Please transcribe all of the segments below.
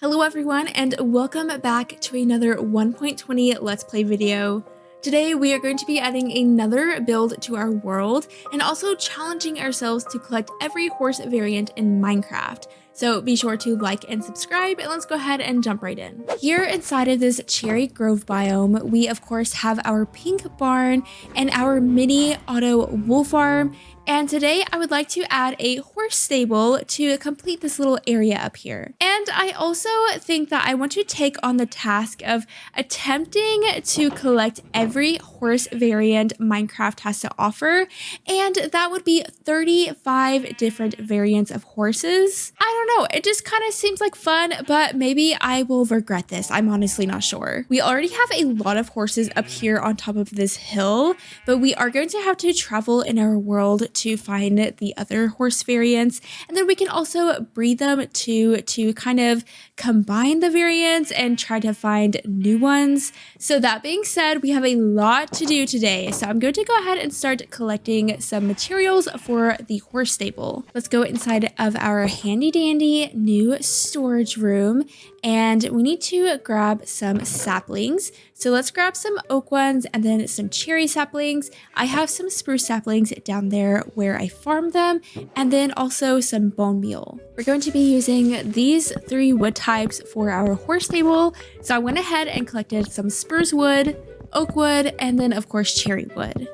Hello everyone and welcome back to another 1.20 Let's Play video. Today we are going to be adding another build to our world and also challenging ourselves to collect every horse variant in Minecraft. So be sure to like and subscribe, and let's go ahead and jump right in. Here inside of this Cherry Grove biome, we of course have our pink barn and our mini auto wool farm. And today I would like to add a horse stable to complete this little area up here. And I also think that I want to take on the task of attempting to collect every horse variant Minecraft has to offer. And that would be 35 different variants of horses. I don't know, it just kind of seems like fun, but maybe I will regret this. I'm honestly not sure. We already have a lot of horses up here on top of this hill, but we are going to have to travel in our world to find the other horse variants, and then we can also breed them to kind of combine the variants and try to find new ones. So that being said, we have a lot to do today, so I'm going to go ahead and start collecting some materials for the horse stable. Let's go inside of our handy dandy new storage room, and we need to grab some saplings. So let's grab some oak ones and then some cherry saplings. I have some spruce saplings down there where I farm them, and then also some bone meal. We're going to be using these three wood types for our horse stable. So I went ahead and collected some spruce wood, oak wood, and then of course cherry wood.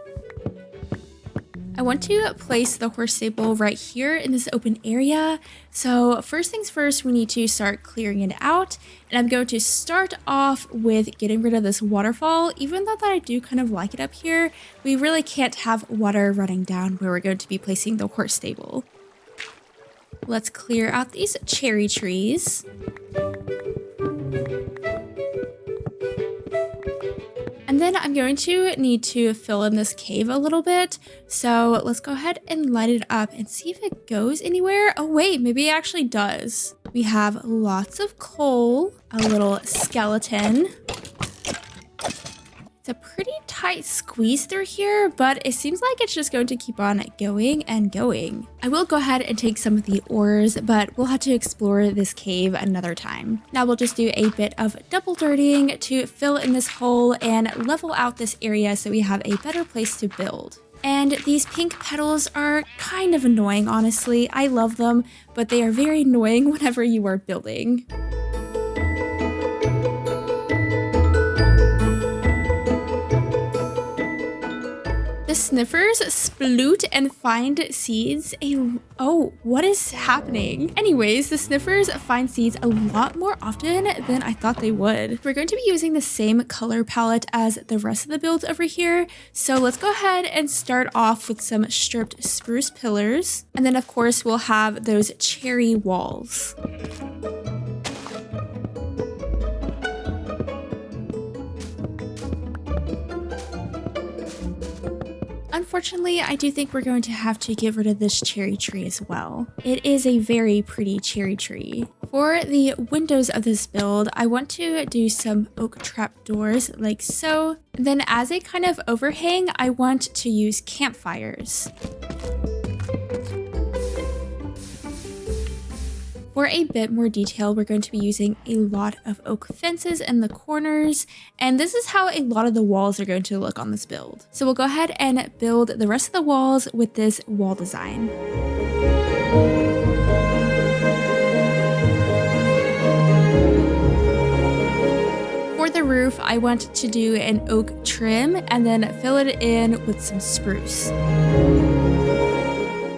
I want to place the horse stable right here in this open area. So first things first, we need to start clearing it out. And I'm going to start off with getting rid of this waterfall. Even though that I do kind of like it up here, we really can't have water running down where we're going to be placing the horse stable. Let's clear out these cherry trees. And then I'm going to need to fill in this cave a little bit. So let's go ahead and light it up and see if it goes anywhere. Oh wait, maybe it actually does. We have lots of coal, a little skeleton. It's a pretty tight squeeze through here, but it seems like it's just going to keep on going and going. I will go ahead and take some of the ores, but we'll have to explore this cave another time. Now we'll just do a bit of double dirting to fill in this hole and level out this area so we have a better place to build. And these pink petals are kind of annoying, honestly. I love them, but they are very annoying whenever you are building. The sniffers sploot and find seeds. Oh, what is happening? Anyways, the sniffers find seeds a lot more often than I thought they would. We're going to be using the same color palette as the rest of the builds over here. So let's go ahead and start off with some stripped spruce pillars. And then of course we'll have those cherry walls. Unfortunately, I do think we're going to have to get rid of this cherry tree as well. It is a very pretty cherry tree. For the windows of this build, I want to do some oak trapdoors like so. Then as a kind of overhang, I want to use campfires. For a bit more detail, we're going to be using a lot of oak fences in the corners, and this is how a lot of the walls are going to look on this build. So we'll go ahead and build the rest of the walls with this wall design. For the roof, I want to do an oak trim and then fill it in with some spruce.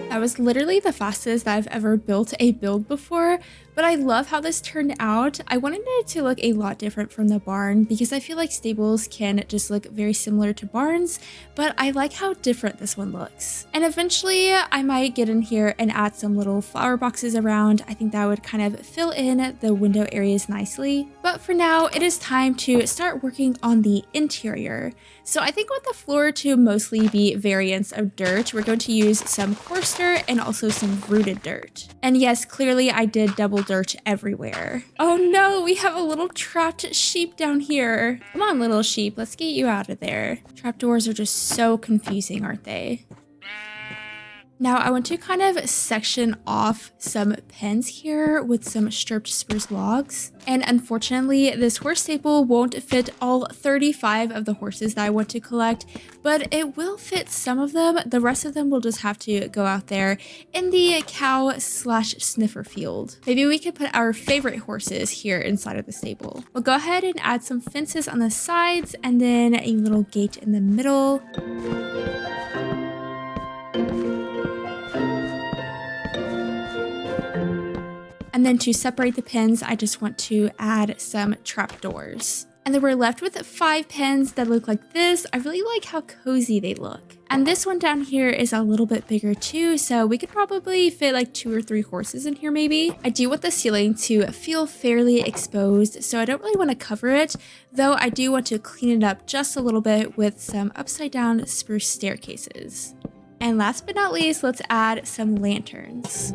That was literally the fastest that I've ever built a build before, but I love how this turned out. I wanted it to look a lot different from the barn because I feel like stables can just look very similar to barns, but I like how different this one looks. And eventually I might get in here and add some little flower boxes around. I think that would kind of fill in the window areas nicely. But for now, it is time to start working on the interior. So I think I want the floor to mostly be variants of dirt. We're going to use some coarse dirt and also some rooted dirt. And yes, clearly I did double dirt everywhere. Oh no, we have a little trapped sheep down here. Come on, little sheep, let's get you out of there. Trapdoors are just so confusing, aren't they? Now I want to kind of section off some pens here with some stripped spruce logs. And unfortunately, this horse stable won't fit all 35 of the horses that I want to collect, but it will fit some of them. The rest of them will just have to go out there in the cow/sniffer field. Maybe we could put our favorite horses here inside of the stable. We'll go ahead and add some fences on the sides and then a little gate in the middle. And then to separate the pens, I just want to add some trapdoors. And then we're left with 5 pens that look like this. I really like how cozy they look. And this one down here is a little bit bigger too, so we could probably fit like 2 or 3 horses in here maybe. I do want the ceiling to feel fairly exposed, so I don't really want to cover it, though I do want to clean it up just a little bit with some upside down spruce staircases. And last but not least, let's add some lanterns.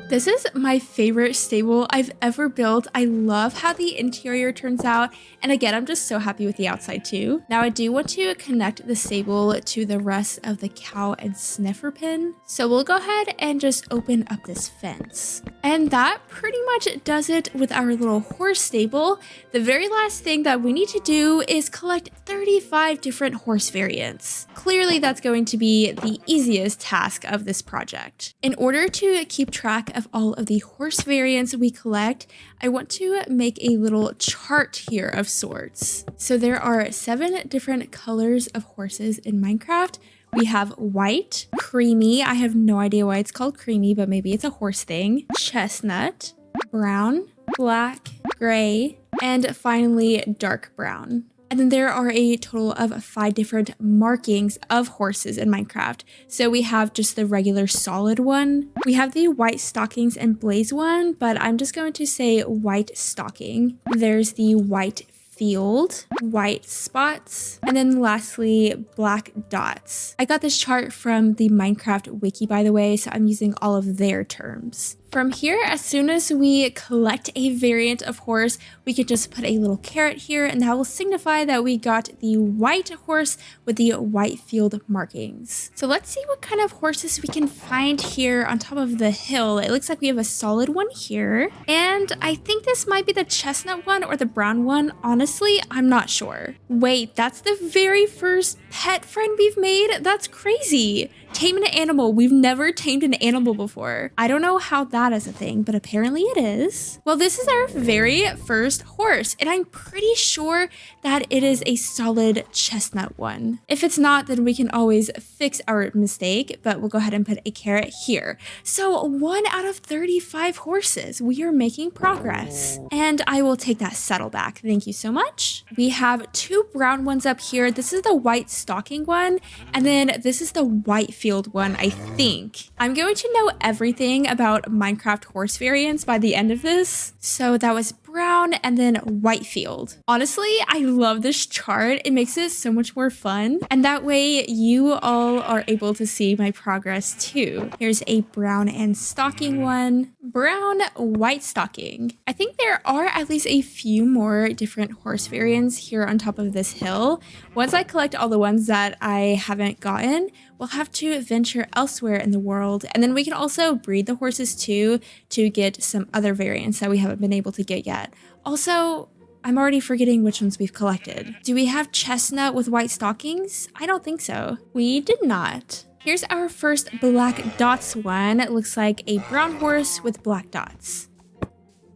This is my favorite stable I've ever built. I love how the interior turns out. And again, I'm just so happy with the outside too. Now I do want to connect the stable to the rest of the cow and sniffer pen. So we'll go ahead and just open up this fence. And that pretty much does it with our little horse stable. The very last thing that we need to do is collect 35 different horse variants. Clearly that's going to be the easiest task of this project. In order to keep track of all of the horse variants we collect, I want to make a little chart here of sorts. So there are 7 different colors of horses in Minecraft. We have white, creamy, I have no idea why it's called creamy, but maybe it's a horse thing, chestnut, brown, black, gray, and finally dark brown. And then there are a total of 5 different markings of horses in Minecraft. So we have just the regular solid one. We have the white stockings and blaze one, but I'm just going to say white stocking. There's the white field, white spots, and then lastly, black dots. I got this chart from the Minecraft wiki, by the way, so I'm using all of their terms. From here, as soon as we collect a variant of horse, we could just put a little caret here, and that will signify that we got the white horse with the white field markings. So let's see what kind of horses we can find here on top of the hill. It looks like we have a solid one here, and I think this might be the chestnut one or the brown one. Honestly, I'm not sure. Wait, that's the very first pet friend we've made? That's crazy. Tame an animal. We've never tamed an animal before. I don't know how that is a thing, but apparently it is. Well, this is our very first horse, and I'm pretty sure that it is a solid chestnut one. If it's not, then we can always fix our mistake, but we'll go ahead and put a caret here. So 1 out of 35 horses. We are making progress. And I will take that saddle back. Thank you so much. We have 2 brown ones up here. This is the white stocking one, and then this is the white field one, I think. I'm going to know everything about Minecraft horse variants by the end of this. So that was brown and then white field. Honestly, I love this chart. It makes it so much more fun. And that way you all are able to see my progress too. Here's a brown and stocking one. Brown, white stocking. I think there are at least a few more different horse variants here on top of this hill. Once I collect all the ones that I haven't gotten, we'll have to venture elsewhere in the world. And then we can also breed the horses too to get some other variants that we haven't been able to get yet. Also, I'm already forgetting which ones we've collected. Do we have chestnut with white stockings? I don't think so. We did not. Here's our first black dots one. It looks like a brown horse with black dots.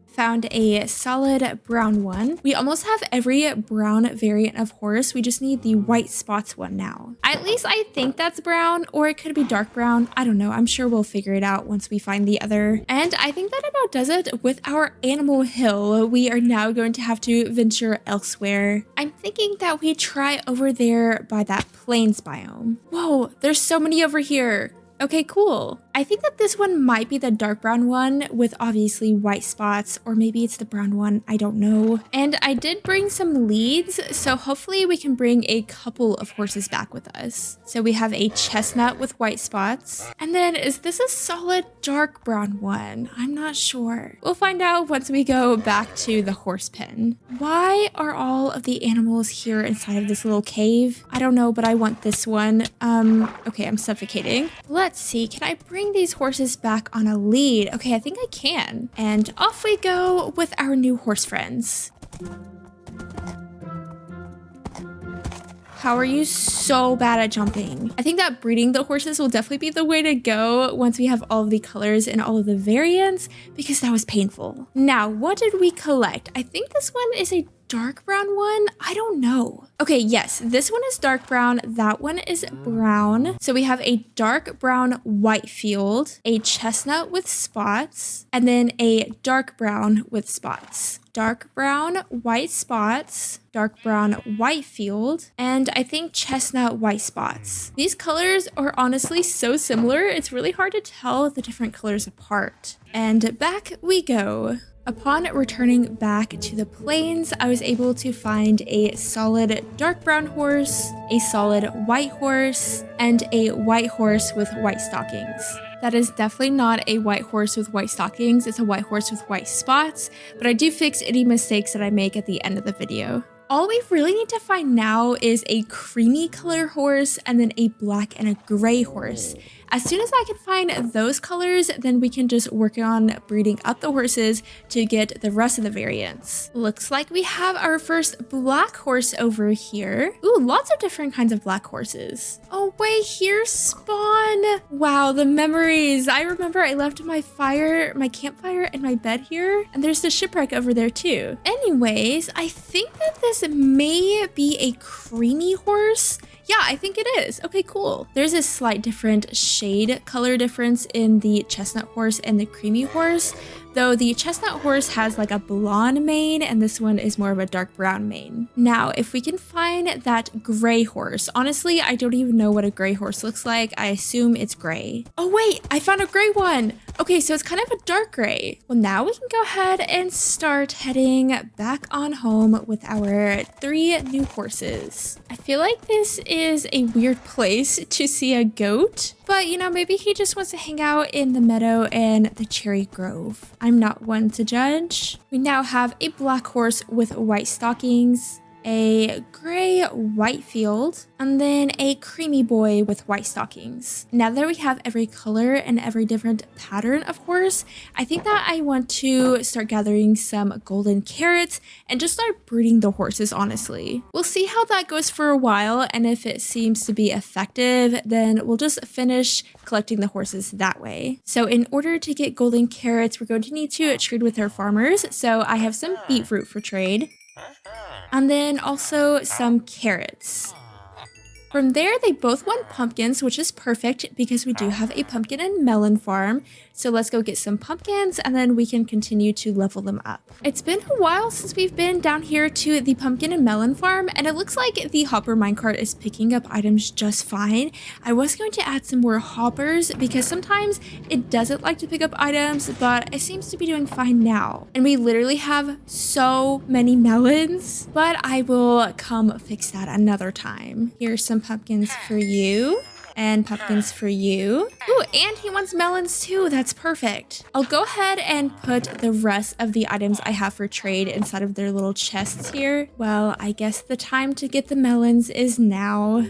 Found a solid brown one. We almost have every brown variant of horse. We just need the white spots one now. At least I think that's brown, or it could be dark brown. I don't know. I'm sure we'll figure it out once we find the other. And I think that about does it with our animal hill. We are now going to have to venture elsewhere. I'm thinking that we try over there by that plains biome. Whoa, there's so many over here. Okay, cool. I think that this one might be the dark brown one with obviously white spots, or maybe it's the brown one, I don't know. And I did bring some leads, so hopefully we can bring a couple of horses back with us. So we have a chestnut with white spots. And then is this a solid dark brown one? I'm not sure. We'll find out once we go back to the horse pen. Why are all of the animals here inside of this little cave? I don't know, but I want this one. Okay, I'm suffocating. Let's see, can I bring these horses back on a lead? Okay, I think I can. And off we go with our new horse friends. How are you so bad at jumping? I think that breeding the horses will definitely be the way to go once we have all of the colors and all of the variants, because that was painful. Now, what did we collect? I think this one is a dark brown one? I don't know. Okay, yes, this one is dark brown. That one is brown. So we have a dark brown white field, a chestnut with spots, and then a dark brown with spots. Dark brown, white spots, dark brown, white field, and I think chestnut white spots. These colors are honestly so similar, it's really hard to tell the different colors apart. And back we go. Upon returning back to the plains, I was able to find a solid dark brown horse, a solid white horse, and a white horse with white stockings. That is definitely not a white horse with white stockings, it's a white horse with white spots, but I do fix any mistakes that I make at the end of the video. All we really need to find now is a creamy color horse and then a black and a gray horse. As soon as I can find those colors, then we can just work on breeding up the horses to get the rest of the variants. Looks like we have our first black horse over here. Ooh, lots of different kinds of black horses. Oh wait, here's Spawn. Wow, the memories. I remember I left my campfire and my bed here, and there's the shipwreck over there too. Anyways, I think that this may be a creamy horse. Yeah, I think it is. Okay, cool. There's a slight different shade color difference in the chestnut horse and the creamy horse, though the chestnut horse has like a blonde mane and this one is more of a dark brown mane. Now, if we can find that gray horse, honestly, I don't even know what a gray horse looks like. I assume it's gray. Oh wait, I found a gray one. Okay, so it's kind of a dark gray. Well, now we can go ahead and start heading back on home with our 3 new horses. I feel like this is a weird place to see a goat, but you know, maybe he just wants to hang out in the meadow and the cherry grove. I'm not one to judge. We now have a black horse with white stockings, a gray white field, and then a creamy boy with white stockings. Now that we have every color and every different pattern of horse, I think that I want to start gathering some golden carrots and just start breeding the horses, honestly. We'll see how that goes for a while, and if it seems to be effective, then we'll just finish collecting the horses that way. So in order to get golden carrots, we're going to need to trade with our farmers. So I have some beetroot for trade, and then also some carrots. From there, they both want pumpkins, which is perfect because we do have a pumpkin and melon farm. So let's go get some pumpkins and then we can continue to level them up. It's been a while since we've been down here to the pumpkin and melon farm, and it looks like the hopper minecart is picking up items just fine. I was going to add some more hoppers because sometimes it doesn't like to pick up items, but it seems to be doing fine now. And we literally have so many melons, but I will come fix that another time. Here's some pumpkins for you. And pumpkins for you. Ooh, and he wants melons too. That's perfect. I'll go ahead and put the rest of the items I have for trade inside of their little chests here. Well, I guess the time to get the melons is now.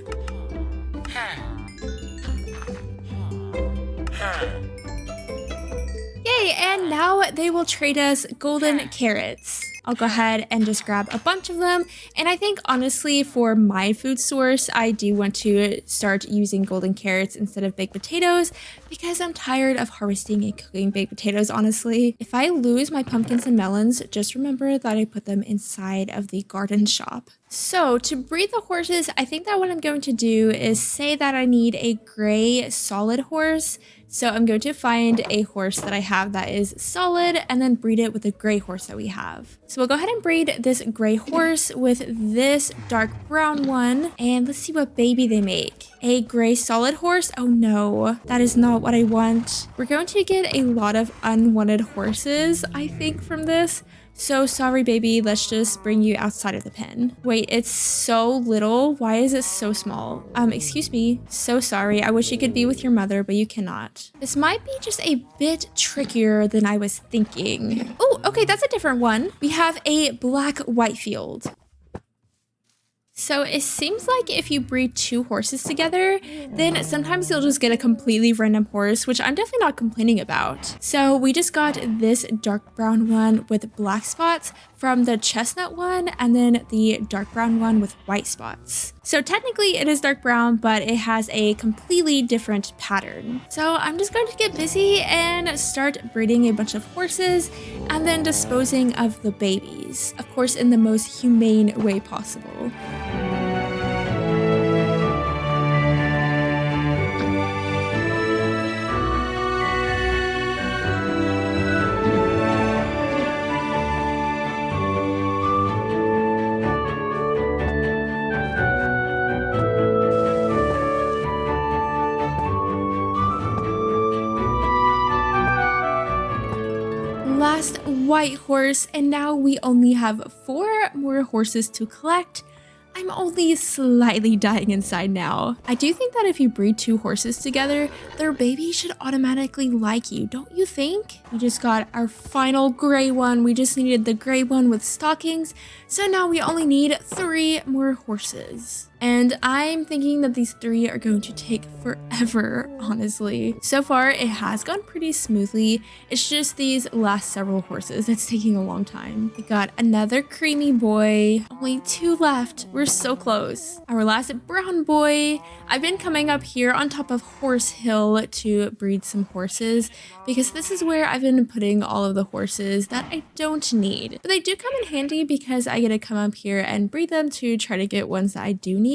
Yay, and now they will trade us golden carrots. I'll go ahead and just grab a bunch of them. And I think honestly for my food source, I do want to start using golden carrots instead of baked potatoes because I'm tired of harvesting and cooking baked potatoes, honestly. If I lose my pumpkins and melons, just remember that I put them inside of the garden shop. So to breed the horses, I think that what I'm going to do is say that I need a gray solid horse. So I'm going to find a horse that I have that is solid and then breed it with a gray horse that we have. So So we'll go ahead and breed this gray horse with this dark brown one. And let's see what baby they make. A gray solid horse. Oh no, that is not what I want. We're going to get a lot of unwanted horses, I think, from this. So sorry, baby. Let's just bring you outside of the pen. Wait, it's so little. Why is it so small? Excuse me. So sorry. I wish you could be with your mother, but you cannot. This might be just a bit trickier than I was thinking. Oh, okay, that's a different one. We have a black Whitefield. So it seems like if you breed two horses together, then sometimes you'll just get a completely random horse, which I'm definitely not complaining about. So we just got this dark brown one with black spots from the chestnut one, and then the dark brown one with white spots. So technically it is dark brown, but it has a completely different pattern. So I'm just going to get busy and start breeding a bunch of horses and then disposing of the babies, of course in the most humane way possible. Last white horse, and now we only have 4 more horses to collect. I'm only slightly dying inside now. I do think that if you breed 2 horses together, their baby should automatically like you, don't you think? We just got our final gray one. We just needed the gray one with stockings. So now we only need 3 more horses. And I'm thinking that these 3 are going to take forever, honestly. So far, it has gone pretty smoothly. It's just these last several horses that's taking a long time. We got another creamy boy. Only 2 left. We're so close. Our last brown boy. I've been coming up here on top of Horse Hill to breed some horses because this is where I've been putting all of the horses that I don't need. But they do come in handy because I get to come up here and breed them to try to get ones that I do need.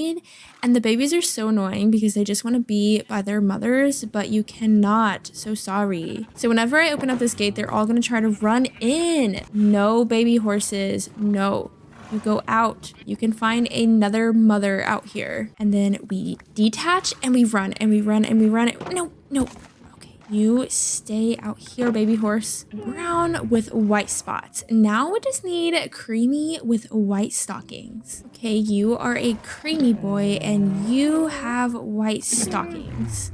And the babies are so annoying because they just want to be by their mothers, but you cannot. So sorry. So whenever I open up this gate, they're all going to try to run in. No baby horses. No. You go out. You can find another mother out here. And then we detach and we run and we run and we run. No, no. Okay, you stay out here, baby horse. Brown with white spots. Now we just need creamy with white stockings. Okay, you are a creamy boy and you have white stockings.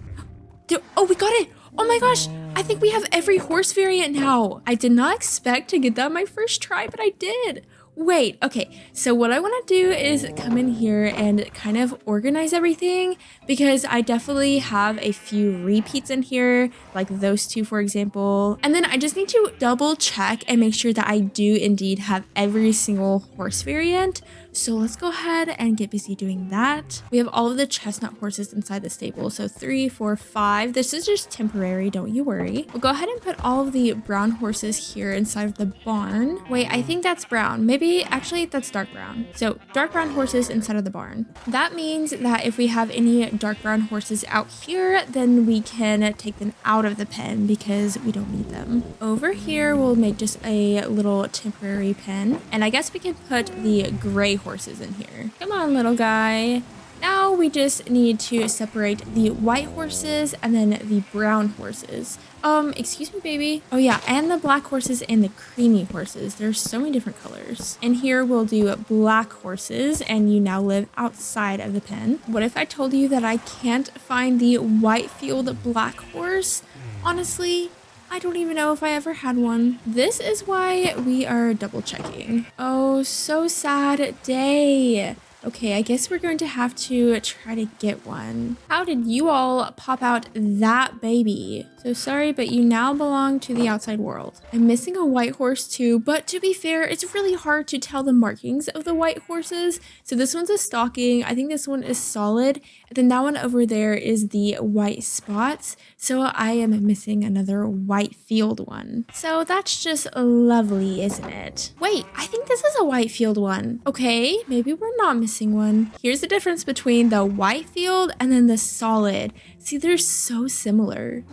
Oh, we got it. Oh my gosh. I think we have every horse variant now. I did not expect to get that my first try, but I did. Wait, okay, so what I want to do is come in here and kind of organize everything because I definitely have a few repeats in here, like those 2, for example. And then I just need to double check and make sure that I do indeed have every single horse variant. So let's go ahead and get busy doing that. We have all of the chestnut horses inside the stable. So 3, 4, 5. This is just temporary, don't you worry. We'll go ahead and put all of the brown horses here inside of the barn. Wait, I think that's brown. Maybe, actually, that's dark brown. So dark brown horses inside of the barn. That means that if we have any dark brown horses out here, then we can take them out of the pen because we don't need them. Over here, we'll make just a little temporary pen. And I guess we can put the gray horses in here. Come on, little guy. Now we just need to separate the white horses and then the brown horses. Excuse me, baby. Oh yeah, and the black horses and the creamy horses. There's so many different colors. And here we'll do black horses, and you now live outside of the pen. What if I told you that I can't find the Whitefield black horse? Honestly, I don't even know if I ever had one. This is why we are double checking. Oh, so sad day. Okay, I guess we're going to have to try to get one. How did you all pop out that baby? So sorry, but you now belong to the outside world. I'm missing a white horse too, but to be fair, it's really hard to tell the markings of the white horses. So this one's a stocking. I think this one is solid. And then that one over there is the white spots. So I am missing another Whitefield one. So that's just lovely, isn't it? Wait, I think this is a Whitefield one. Okay, maybe we're not missing one. Here's the difference between the Whitefield and then the solid. See, they're so similar.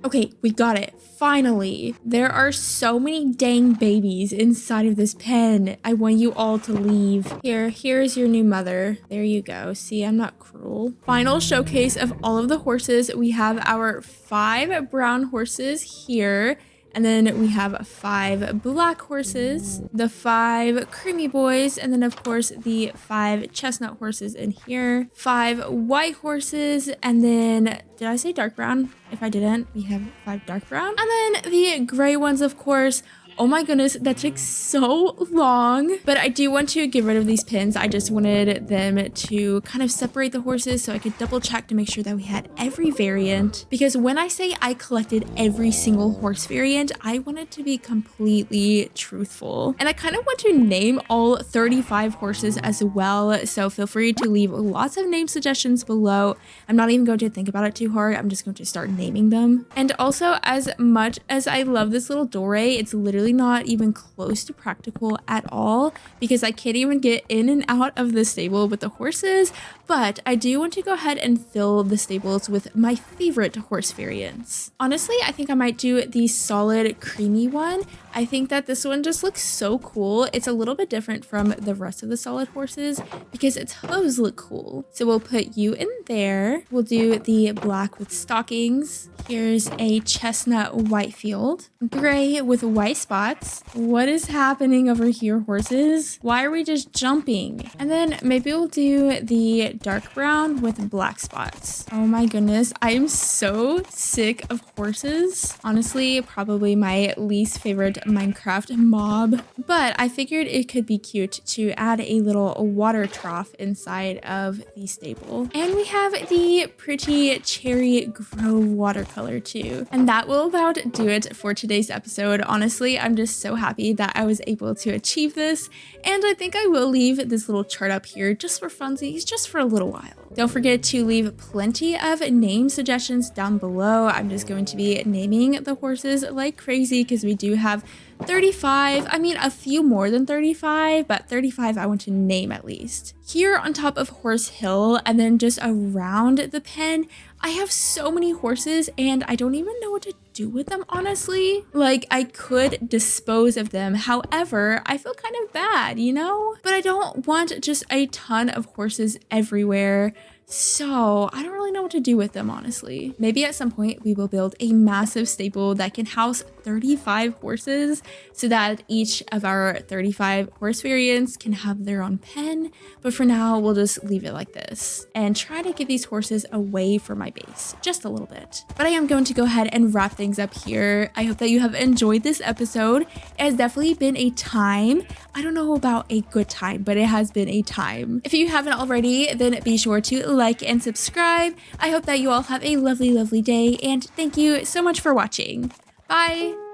Okay, we got it. Finally, there are so many dang babies inside of this pen. I want you all to leave. Here's your new mother. There you go. See, I'm not cruel. Final showcase of all of the horses. We have our 5 brown horses here. And then we have 5 black horses, the 5 creamy boys, and then of course the 5 chestnut horses in here, 5 white horses, and then, did I say dark brown? If I didn't, we have 5 dark brown. And then the gray ones, of course. Oh my goodness, that took so long. But I do want to get rid of these pins. I just wanted them to kind of separate the horses so I could double check to make sure that we had every variant. Because when I say I collected every single horse variant, I wanted to be completely truthful. And I kind of want to name all 35 horses as well. So feel free to leave lots of name suggestions below. I'm not even going to think about it too hard. I'm just going to start naming them. And also, as much as I love this little doorway, it's literally not even close to practical at all because I can't even get in and out of the stable with the horses. But I do want to go ahead and fill the stables with my favorite horse variants. Honestly, I think I might do the solid creamy one. I think that this one just looks so cool. It's a little bit different from the rest of the solid horses because its hooves look cool. So we'll put you in there. We'll do the black with stockings. Here's a chestnut white field, gray with white spots. What is happening over here, horses? Why are we just jumping? And then maybe we'll do the dark brown with black spots. Oh my goodness, I am so sick of horses. Honestly, probably my least favorite Minecraft mob, but I figured it could be cute to add a little water trough inside of the stable. And we have the pretty cherry grove watercolor too. And that will about do it for today's episode. Honestly, I'm just so happy that I was able to achieve this. And I think I will leave this little chart up here just for funsies, just for a little while. Don't forget to leave plenty of name suggestions down below. I'm just going to be naming the horses like crazy because we do have 35. I mean, a few more than 35, but 35 I want to name at least. Here on top of Horse Hill and then just around the pen, I have so many horses and I don't even know what to do with them, honestly. Like, I could dispose of them. However, I feel kind of bad, you know? But I don't want just a ton of horses everywhere. So I don't really know what to do with them, honestly. Maybe at some point we will build a massive stable that can house 35 horses so that each of our 35 horse variants can have their own pen. But for now, we'll just leave it like this and try to get these horses away from my base just a little bit. But I am going to go ahead and wrap things up here. I hope that you have enjoyed this episode. It has definitely been a time. I don't know about a good time, but it has been a time. If you haven't already, then be sure to like and subscribe. I hope that you all have a lovely, lovely day, and thank you so much for watching. Bye!